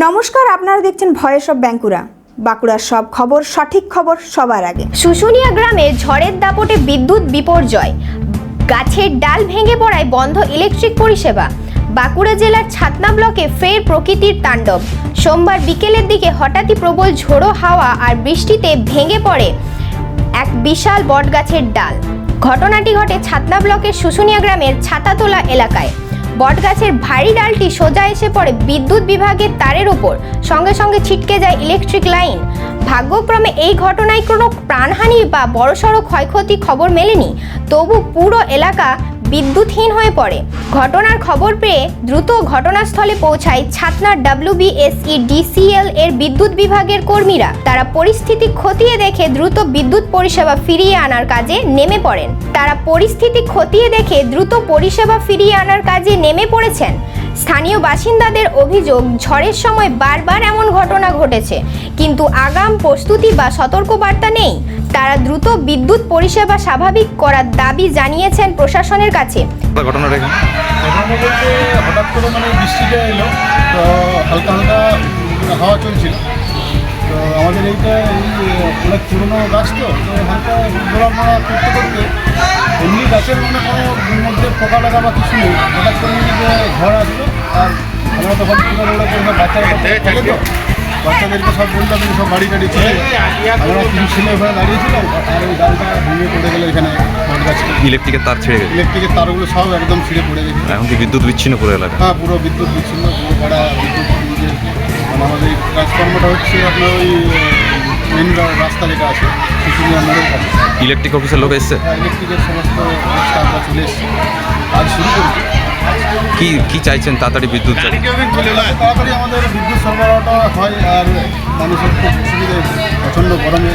নমস্কার, আপনারা দেখছেন ভয়েস অফ বাঁকুড়া। বাঁকুড়ার সব খবর, সঠিক খবর সবার আগে। শুশুনিয়া গ্রামে ঝড়ের দাপটে বিদ্যুৎ বিপর্যয়, গাছের ডাল ভেঙে পড়ায় বন্ধ ইলেকট্রিক পরিষেবা। বাঁকুড়া জেলার ছাতনা ব্লকে ফের প্রকৃতির তাণ্ডব। সোমবার বিকেলের দিকে হঠাৎই প্রবল ঝোড়ো হাওয়া আর বৃষ্টিতে ভেঙে পড়ে এক বিশাল বটগাছের ডাল। ঘটনাটি ঘটে ছাতনা ব্লকের শুশুনিয়া গ্রামের ছাতাতলা এলাকায়। বটগাছের ভারী ডালটি সোজা এসে পড়ে বিদ্যুৎ বিভাগের তারের ওপর, সঙ্গে সঙ্গে ছিটকে যায় ইলেকট্রিক লাইন। ভাগ্যক্রমে এই ঘটনায় কোনো প্রাণহানি বা বড়সড় ক্ষয়ক্ষতি খবর মেলেনি, তবু পুরো এলাকা বিদ্যুৎহীন হয়ে পড়ে। ঘটনার খবর পেয়ে দ্রুত ঘটনাস্থলে পৌঁছায় ছাতনার WBSEDCL এর বিদ্যুৎ বিভাগের কর্মীরা। তারা পরিস্থিতি খতিয়ে দেখে দ্রুত বিদ্যুৎ পরিষেবা ফিরিয়ে আনার কাজে নেমে পড়েছেন। স্থানীয় বাসিন্দাদের অভিযোগ, ঝড়ের সময় বারবার এমন ঘটনা ঘটেছে, কিন্তু আগাম প্রস্তুতি বা সতর্কবার্তা নেই। তারা দ্রুত বিদ্যুৎ পরিষেবা স্বাভাবিক করার দাবি জানিয়েছেন প্রশাসনের কাছে। ঘটনাটা বলতে হঠাৎ করে বৃষ্টিটা এলো, তো হালকা হালকা হাওয়া চলছিল। তো আমাদের এইটা অনেক পুরোনো গাছ, তো হালকা ঘোরাফেরা করতে করতে এমনি গাছের কোনো মধ্যে পোকা লাগা বা কিছু নেই, হঠাৎ করে ঝড় আসলো। আর আমরা তখন বাচ্চাদেরকে সব বললাম, সব বাড়ি টাড়ি ছিল, আমরা কিছু ছেলে ওখানে দাঁড়িয়েছিলাম। আর ওই ডালটা ভেঙে পড়ে গেলো এখানে গাছ, ইলেকট্রিকের তার ছিঁড়ে গেছে, ইলেকট্রিকের তারগুলো সব একদম ছিঁড়ে পড়ে গেছে। এখন কি বিদ্যুৎ বিচ্ছিন্ন পুরো এলাকা? হ্যাঁ, পুরো বিদ্যুৎ বিচ্ছিন্ন, পুরো পাড়া বিদ্যুৎ। আমাদের এই কাজকর্মটা হচ্ছে আপনার ওই মেন রাস্তা যেটা আছে শুশুনিয়া মোড়ের কাছে। ইলেকট্রিক অফিসের লোক এসছে? হ্যাঁ, ইলেকট্রিকের সমস্ত স্টাফরা চলে এসছে, কাজ শুরু করেছে। কি চাইছেন? তাড়াতাড়ি বিদ্যুৎ চাই, তাড়াতাড়ি আমাদের বিদ্যুৎ সরবরাহটা হয়, আর মানুষের খুব সুবিধা। প্রচণ্ড গরমে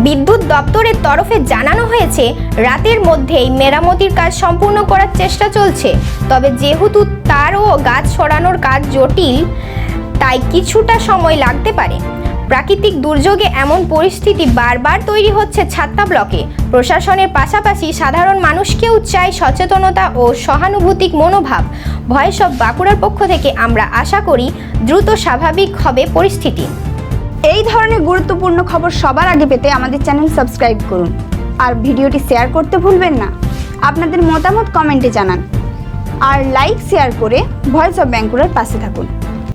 বিদ্যুৎ দপ্তরের তরফে জানানো হয়েছে, রাতের মধ্যেই মেরামতির কাজ সম্পূর্ণ করার চেষ্টা চলছে। তবে যেহেতু তার ও গাছ সরানোর কাজ জটিল, তাই কিছুটা সময় লাগতে পারে। প্রাকৃতিক দুর্যোগে এমন পরিস্থিতি বারবার তৈরি হচ্ছে ছাতনা ব্লকে। প্রশাসনের পাশাপাশি সাধারণ মানুষকেও চাই সচেতনতা ও সহানুভূতিক মনোভাব। ভয়েস অফ বাঁকুড়ার পক্ষ থেকে আমরা আশা করি দ্রুত স্বাভাবিক হবে পরিস্থিতি। এই ধরনের গুরুত্বপূর্ণ খবর সবার আগে পেতে আমাদের চ্যানেল সাবস্ক্রাইব করুন আর ভিডিওটি শেয়ার করতে ভুলবেন না। আপনাদের মতামত কমেন্টে জানান আর লাইক শেয়ার করে ভয়েস অফ বাঁকুড়ার পাশে থাকুন।